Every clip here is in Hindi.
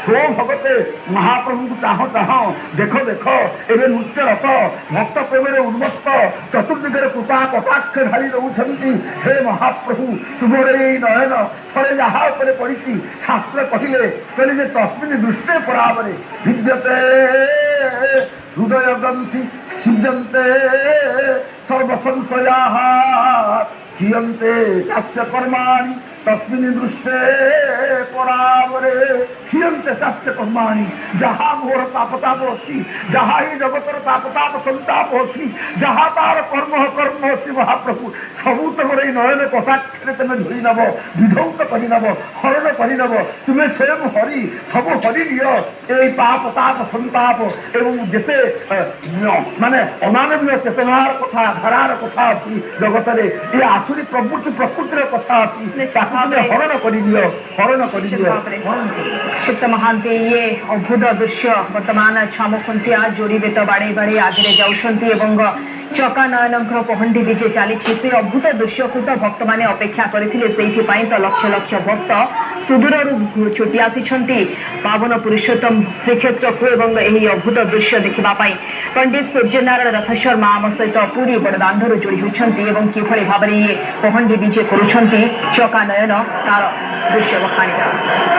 सो भगते महाप्रभु को चाह चाह देख देख एवं नृत्यरत भक्त प्रेम उन्मत्त चतुर्दिगे कृपा कटाक्ष ढाली रोचंती हे महाप्रभु तुमर यही नयन थरे जहा पड़ी शास्त्र कहले कहले तस्मिन् दृष्टे परावरे विद्यते हृदय ग्रंथि सिद्धन्ते सर्वसंशया क्रियन्ते तस्य कर्माणि तस्मिन् दृष्टे परावरे क्रियन्ते तस्य कर्माणि जहाँ मोर तापताप अच्छी जहाँ ही जगतर तापताप संताप अच्छी जहाँ तार कर्म कर्म अच्छी महाप्रभु सबू तुम नयन कटाक्षरे तुम धोई नब विधौत करनब हरण करनब तुम्हें स्वयं हरि सब हरि निय ये पाप ताप संताप एवं जिते माने अमानवीय चेतनार कथा धारार कथा अच्छी जगत ये आसुरी प्रवृत्ति प्रकृतिर कथा अच्छी हरण चित्त महांती ये अद्भुत दृश्य बर्तमान छाम खुंटिया जोड़ी बेत बाड़े बाड़े आगे जाऊँ चका नयन पहंडी विजे चली से अद्भुत दृश्य को तो भक्त मैंने अपेक्षा करते तो लक्ष लक्ष भक्त सुदूर छुटी आसी पावन पुरुषोत्तम श्रीक्षेत्र को एवं यही अद्भुत दृश्य देखापी पंडित सूर्यनारायण रथेश्वर माँ सहित पूरी बड़दाण्डर जोड़ी होती किभली भाव में ये पहंडी विजे करुँच चका नयन तार दृश्य बखाणी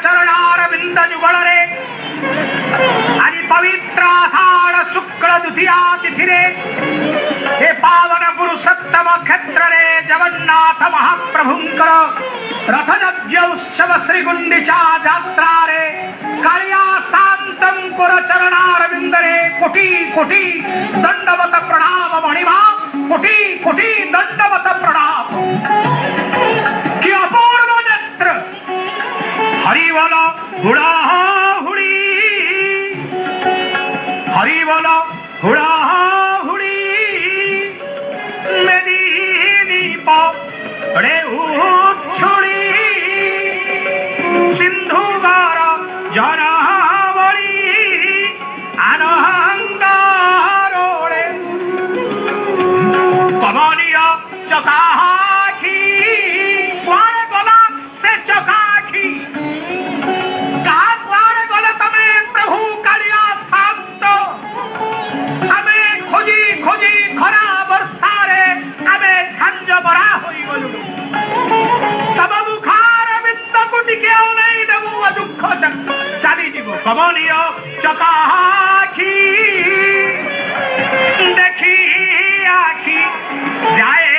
चरणारविंद जुगड़े आज पवित्र आषाढ़ शुक्ल द्वितीया तिथि हे पावन पुरुषोत्तम क्षेत्र रे जगन्नाथ महाप्रभुंकर रथयज्ञ उत्सव श्री गुंडीचा यात्रा रे कालिया शांतम कर चरणारविंद रे कोटि कोटि दंडवत प्रणाम मणिमा कोटि कोटि दंडवत प्रणाम कि अपूर्व नेत्र हरि बोलो हुड़ा हुड़ी हरि बोलो हुड़ा हुड़ी मेदीनी पड़े उछुड़ी सिंधु गारा जनावली अनहंगारोड़े कमलिया चकाखी कुआरे गला से चकाखी खोजी खरा बर्षारे आमे झांझ बरा होई गलु तब मुखार वित्त कुटी के नहीं देबु दुख चली जीवो कमलिय चकाखी देखी आखी जाए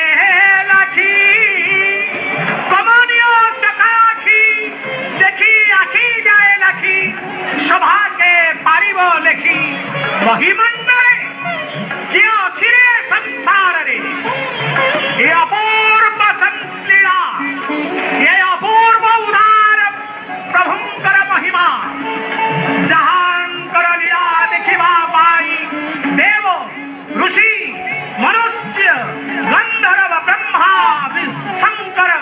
लाखी कमलिय चकाखी देखी आखी जाए लाखी शोभा के पारिब लेखी महिमंडल संसार रे ये अपूर्व संलीला ये अपूर्व उदार प्रभुंकर महिमा जहांकर लीला देखिबा पाई देव ऋषि मनुष्य गंधर्व ब्रह्मा शंकर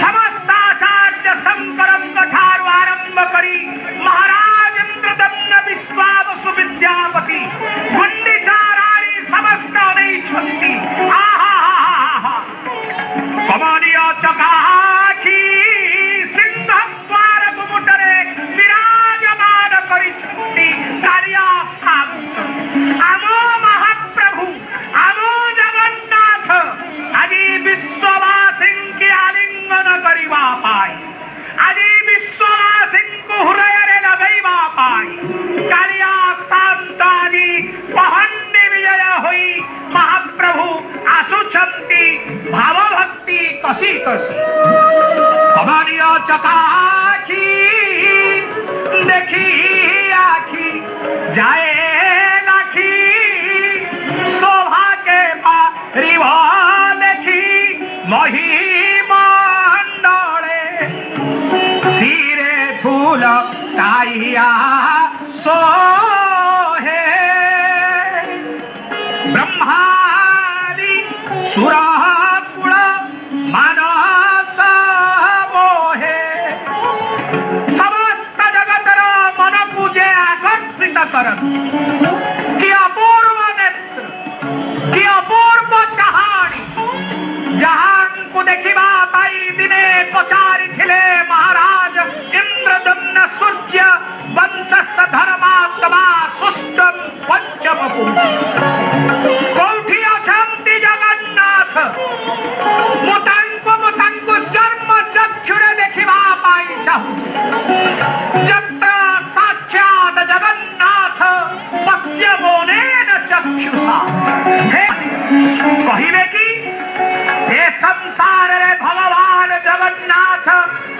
समस्ताचार्य शंकरम कठारु आरंभ करी महाराज इंद्रदम्न विश्वावसु विद्यापति गुंडीचारारी समस्त नहीं छुट्टी कमलिय चकाखी सिंह द्वार गुमुटरे विराजमान करी छुट्टी कालिया आमो महाप्रभु आमो जगन्नाथ আজি विश्ववासी की आलिंगन करिबा पाई আজি विश्ववासी को हृदय रे लगैबा पाई कालिया शांतादी पहंडी विजय होई महाप्रभु आसुचंती भाव भक्ति कसी कसी कमलिय चकाखी देखी आखी जाए लाखी शोभा के पारिव लेखी महिमा सिरे फूल ताइया सोहे ब्रह्मादि सुरकुल मानस मोहे समस्त जगतर मन पूजे आकर्षित कर चक्षुषा कहिबे कि ए संसार रे भगवान जगन्नाथ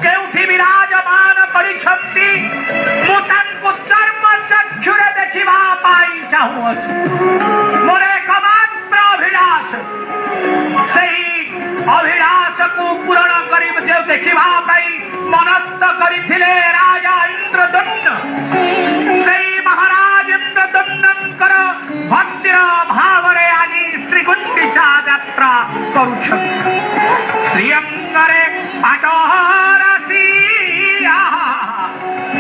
केउठी विराजमान करिछंती मु तांको चर्म चक्षुरे देखिबा पाई चाहुअछि मोर एकमात्र अभिलाष सेही अभिलाष को पूरण करिब जे देखिबा पाई मनस्थ करिथिले राजा इंद्रदम्न सेही महाराज इंद्रदम्नकर भक्तिर भावरे आनी श्रीगुंडिचा यात्रा करुछन्ति श्रीअंगरे पाटहरासिया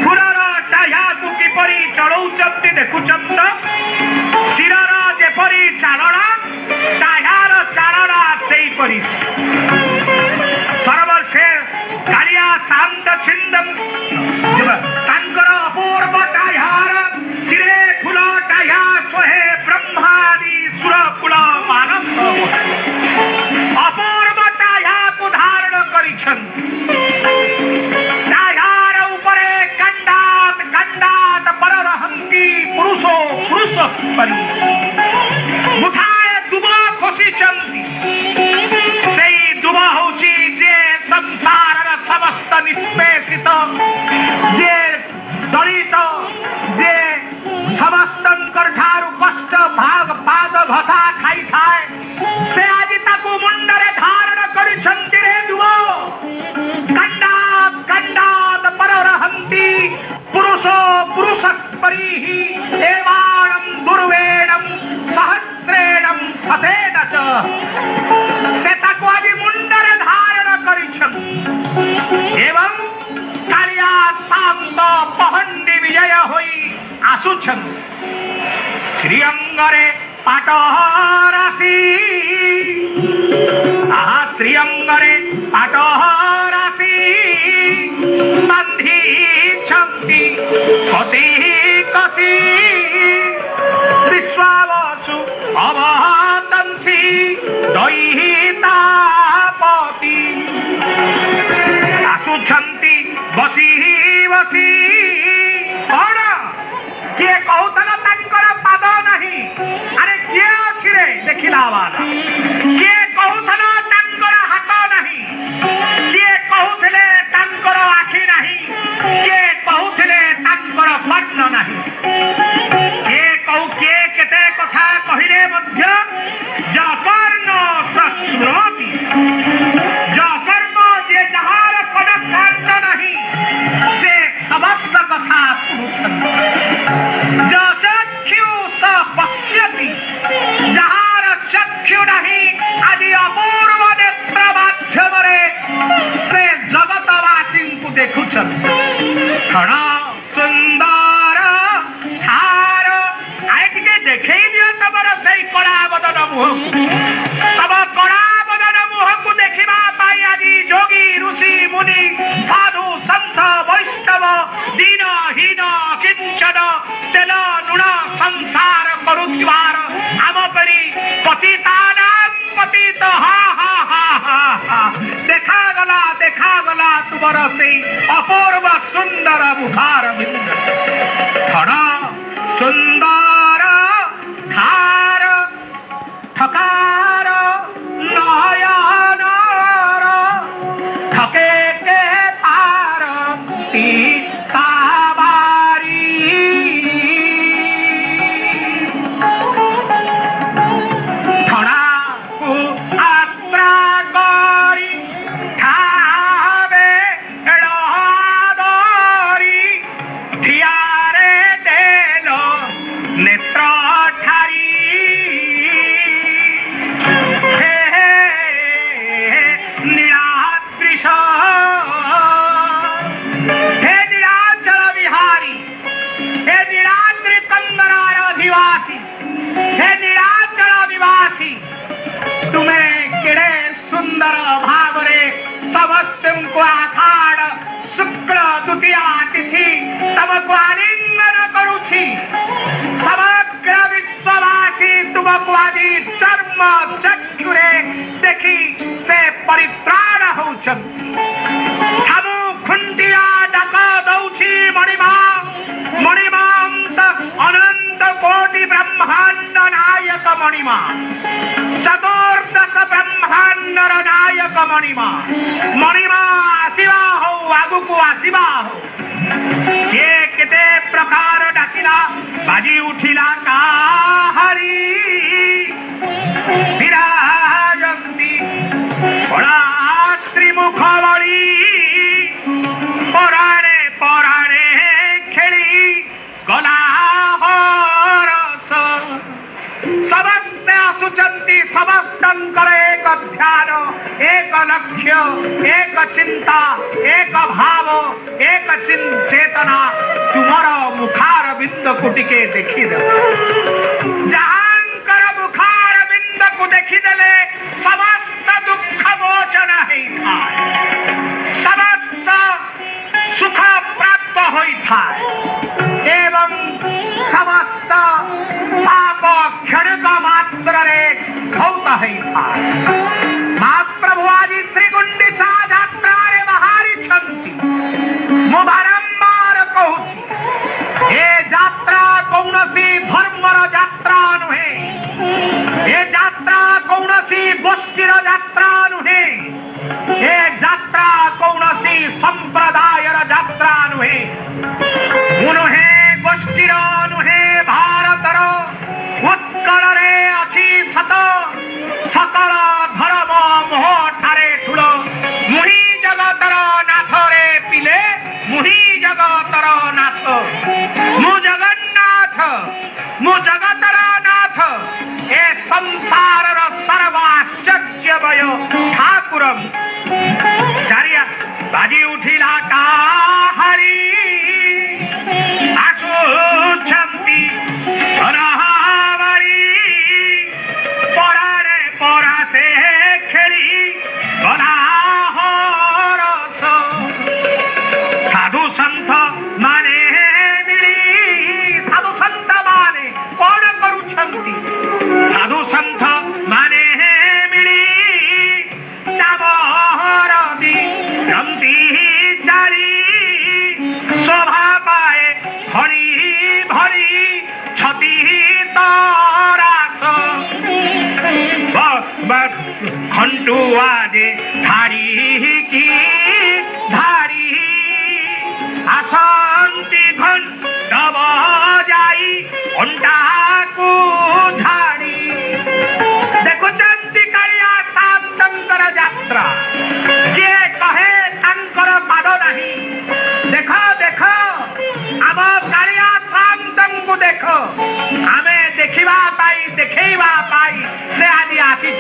फुलर टायाकु किपरि चढ़ौचन्ति देखुछन्त शिरर जेपरि चालना टायार चालना सेहीपरि सर्वशे कालिया शांत छिंदम तांकर अपूर्व टायार शिरे फुल टाया सोहे ब्रह्मादि सुरकुल मानव अपूर्व टाया को धारण करिछन्ति टायार उपरे गंडात गंडात पर रहंती पुरुषो पुरुष परि मुठाए दुबा खसिछन्ति सेई दुबा होची जे संसारर समस्त निष्पेषित जे दलित जे समस्तंकर ठारू कष्ट भाग पाद घसा खाई थाए से आजि ताकू मुंडरे धारण करिछन्ति रे दुबो गंडात पर रहंती पुरुषो पुरुषस्परिहि एवाणं दुर्वेणं सहस्रेणं सतेन च से ताकू आजि मुंडरे धारण करिछन्ति एवं कालिया शांत पहंडी विजय होई आसुछन्ति श्रीअंगरे पाटहरासि श्रीअंगरे पाटहरासि बन्धिछन्ति कसी कसी विश्वावसु अवतंसि दैहितापति आसुछन्ति बसी बसी कौन किए कहूतल तांकर पाद नहीं अरे किए अछि रे देखिला वाला किए कहूतल तांकर हाथ नहीं किए कहूथिले तांकर आखि नहीं किए कहूथिले तांकर कर्ण नहीं किए केते कथा कहिले मध्य जकर्ण सस्मृति जकर्ण जे जहार कनक नहीं से समस्त कथा चक्षु स पश्यति जहार चक्षु नहीं आदि अपूर्व नेत्र माध्यम से जगतवासी को देखुछन्ति क्षण सुंदर हार आए टिके देखई दियो तमर सही कड़ा बदन मुह तब कड़ा बदन मुह को देखिबा पाई आदि जोगी ऋषि मुनि साधु संत वैष्णव दीन हीन किंचन तेल लुण संसार करुद्वार आम परी पतितानां पतित हा हा हा हा देखा गला तुमर से अपूर्व सुंदर मुखार बिंद क्षण सुंदर धार ठकार नयनर ठके के तार ताबारी ठणा को आत्रा करी ठावे एड़ादरी ठियारे देलो नेत्र ठारी नीलाद्रिश हे नीलाचल विहारी हे नीलाद्रि कंदरार अधिवासी हे नीलाचल निवासी तुम्हें केड़े सुंदर भावरे समस्त को आषाढ़ शुक्ल द्वितीया तिथि तमको आलिंगन करुछि समग्र विश्ववासी तुमको आदि चर्म चक्षुरे देखी से परित्राण होउछन्ति सबु खुंटिया डक दौछि मणिमा मणिमांत अनंत कोटि ब्रह्मांड नाय मणिमा चतुर्दश ब्रह्मांडर नायक मणिमा मणिमा आसिबा हो आगु को आसिबा हो ये केते प्रकार डाकिला बाजी उठिला काहारी विराजंती बड़ा त्रिमुख बड़ी पराणे पराणे खेली गला हरस समस्ते आसुचंती समस्तंकर एक ध्यान एक लक्ष्य एक चिंता एक भाव एक चेतना तुमर मुखार बिंद कुटिके देखिदे जहांकर मुखार बिंद को देखिदेले समस्त दुख मोचन होता समस्त सुख प्राप्त होता एवं समस्त पाप क्षणिक मात्र धौत होता महाप्रभु आज श्रीगुंडीचा यात्रा बाहरी मु बारंबार कहूँ ए यात्रा कौनसी धर्मर यात्रा नुहे ए यात्रा कौनसी गोष्ठीर यात्रा नुहे ए यात्रा कौनसी संप्रदायर यात्रा नुहे नुहे गोष्ठीर नुहे भारतर उत्कल रे अच्छी सत सकल धर्म मोह ठारे ठुल मुहि जगतर नाथ रे पिले मुहि जगतर नाथ मु जगन्नाथ मु जगतर नाथ ए संसार सर्वाश्चर्यमय ठाकुर चारिया बाजी उठिला काहारी आसुछंती अनहावरी पराणे परासे खेली गला हरस साधु संत माने मिली साधु संत माने कौन करुछंती साधु संत माने मिली चाबरदी रंती चारी शोभा पाए भरी भरी छति तरास खंटू आजे धारी की धारी आसंती घंट बजाई घंटा को झाड़ी देखो चंदी कालिया तांकर यात्रा किए कहे तांकर पाद नहीं देखो देखो आम कालिया तांतंकु देखो आमे देखिबा पाई देखैबा पाई से आदि आसी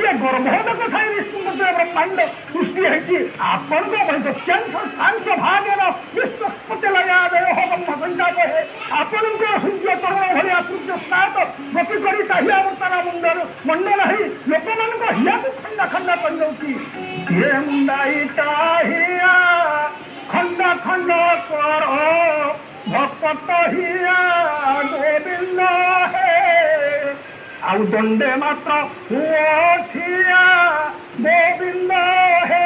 ये गर्भोदक साई विष्णुमूर्ति ब्रह्मांड सृष्टि है आपण को सांस भागेन विश्वस्पति लयादय ब्रह्म संजात है आपण को सूर्य तरुण भाया सूर्य स्नात गति करी ताही अवर्तन मंडल है लोक मान को हिया को खंडा खंडा कर जाउची ये मुंडाई ताहिया खंडा खंडा कर भक्त हिया गोविंद है आउ दंडे मात्र हुआ गोविंद हे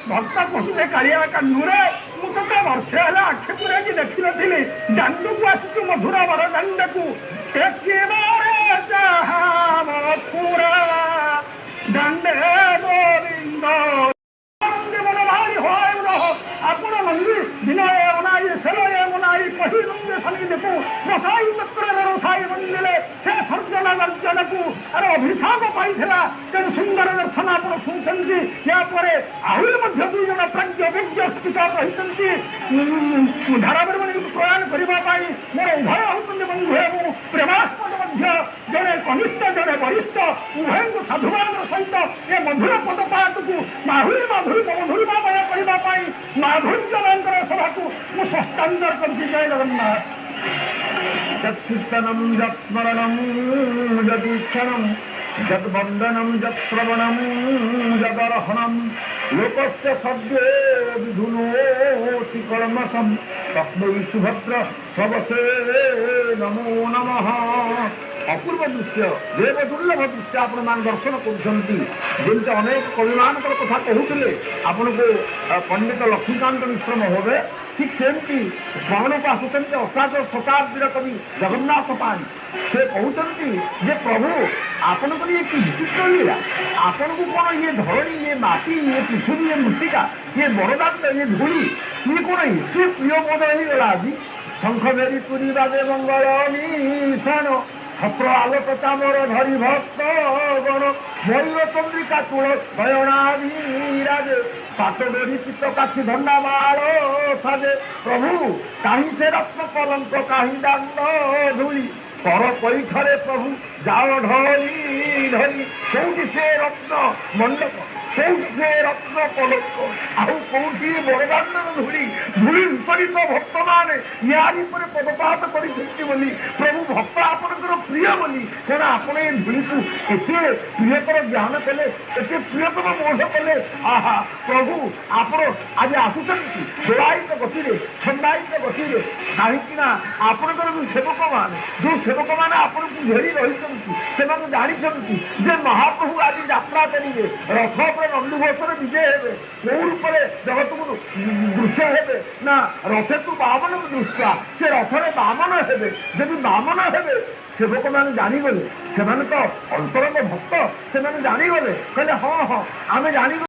भक्त कहते कालिया कानुरे मुझे वर्षे है आखि पूरा कि देखी नी दांड को आसु मधुरा बर दांड को मथुरा दांडे गोविंद मन भारी हो आपण मंदिर विनय मनाई सेलय मनाई कही नंदे सनी देखू रसाई चक्र रसाई मंदिरे से सर्जन दर्शन को अरे अभिशाप पाई तेणु सुंदर दर्शन आप शुणुंट यापर आहरी दुई जन प्राज्ञ विज्ञ स्पीकर रही धारावाहिक मान प्रयाण करने मोर उभय होती बंधु एवं प्रेमास्पद जड़े कनिष्ठ जड़े वरिष्ठ उभय को साधुवान सहित ये मधुर पदपात को माधुरी माधुरी मधुरिमामय करने माधुर्य सभा को मुझे हस्तांतर कर जय जगन्नाथ यत्कीर्तनम यत्स्मरणम यदीक्षणम यद्वंदनम यत्श्रवणम यदर्हणम लोकस्य सद्ये विधुनोति कल्मषम् तस्मै सुभद्र सबसे नमो नमः। ଅପୂର୍ବ ଦୃଶ୍ୟ ଯେ ଦୁର୍ଲଭ ଦୃଶ୍ୟ ଆପଣମାନେ ଦର୍ଶନ କରୁଛନ୍ତି। ଯେମିତି ଅନେକ କବିମାନଙ୍କର କଥା କହୁଥିଲେ ଆପଣଙ୍କୁ ପଣ୍ଡିତ ଲକ୍ଷ୍ମୀକାନ୍ତ ମିଶ୍ର ମହୋଦୟ, ଠିକ୍ ସେମିତି ସ୍ମରଣକୁ ଆସୁଛନ୍ତି ଅଷ୍ଟାଦଶ ଶତାବ୍ଦୀର କବି ଜଗନ୍ନାଥ ପାଣି। ସେ କହୁଛନ୍ତି ଯେ ପ୍ରଭୁ ଆପଣଙ୍କର ଇଏ କି ବିଚିତ୍ର ଲୀଳା, ଆପଣଙ୍କୁ କ'ଣ ଇଏ ଧରଣୀ, ଇଏ ମାଟି, ଇଏ ପୃଥିବୀ, ଇଏ ମୃତ୍ତିକା, ଇଏ ବରଦାନ୍ତ, ଇଏ ଧୂଳି, ଇଏ କ'ଣ ଏତେ ପ୍ରିୟ ବୋଧ ହେଇଗଲା ଆଜି। ଶଙ୍ଖ ବେରି ପୁରୀ ବାଜେ ମଙ୍ଗଳ ନିଶାନ, ଛତ୍ର ଆଲୋକ ଚାମର ଧରି ଭକ୍ତ ଗଣ, ମୟୂର ଚନ୍ଦ୍ରିକା ଚୂଳ ଶୟନା ବିରାଜେ, ପାଟ ଡୋରି ଚିତ କାଛି ଧଣ୍ଡା ମାଳ ସାଜେ। ପ୍ରଭୁ କାହିଁ ସେ ରତ୍ନ କଲଙ୍କ, କାହିଁ ଦାଣ୍ଡ ଧୂଳି, ପର ପଇଠରେ ପ୍ରଭୁ ଯାଅ ଢଳି ଧରି, କୋଉଠି ସେ ରତ୍ନ ମଣ୍ଡପ, କୋଉଠି ସେ ରତ୍ନ ପଲଙ୍କ, ଆଉ କୋଉଠି ବରଦାଣ୍ଡର ଧୂଳି। ଧୂଳି ବିପରୀତ ଭକ୍ତମାନେ ୟାରି ଉପରେ ପଦପାତ କରିଛନ୍ତି ବୋଲି ପ୍ରଭୁ ଭକ୍ତ ଆପଣଙ୍କର ପ୍ରିୟ ବୋଲି, କାରଣ ଆପଣ ଏ ଧୂଳିକୁ ଏତେ ପ୍ରିୟତର ଜ୍ଞାନ କଲେ, ଏତେ ପ୍ରିୟତମ ବୋଧ କଲେ। ଆହା ପ୍ରଭୁ ଆପଣ ଆଜି ଆସୁଛନ୍ତି ଦୋଳାୟିତ ଗତିରେ, ଛନ୍ଦାୟିତ ଗତିରେ, କାହିଁକି ନା ଆପଣଙ୍କର ଯେଉଁ ସେବକମାନେ ଆପଣଙ୍କୁ ଘେରି ରହିଛନ୍ତି, ସେମାନେ ଜାଣିଛନ୍ତି ଯେ ମହାପ୍ରଭୁ ଆଜି ଯାତ୍ରା କରିବେ, ରଥ ଉପରେ ନନ୍ଦୀଘୋଷରେ ବିଜେ ହେବେ। କୋଉ ରୂପରେ ଜଗତକୁ ଦୃଶ୍ୟ ହେବେ ନା ରଥେ ତୁ ବାମନକୁ ଦୃଶ୍ୟ, ସେ ରଥରେ ବାମନ ହେବେ। ଯଦି ବାମନ ହେବେ ସେବକମାନେ ଜାଣିଗଲେ, ସେମାନେ ତ ଅନ୍ତରଙ୍ଗ ଭକ୍ତ, ସେମାନେ ଜାଣିଗଲେ, କହିଲେ ହଁ ହଁ ଆମେ ଜାଣିଗଲେ।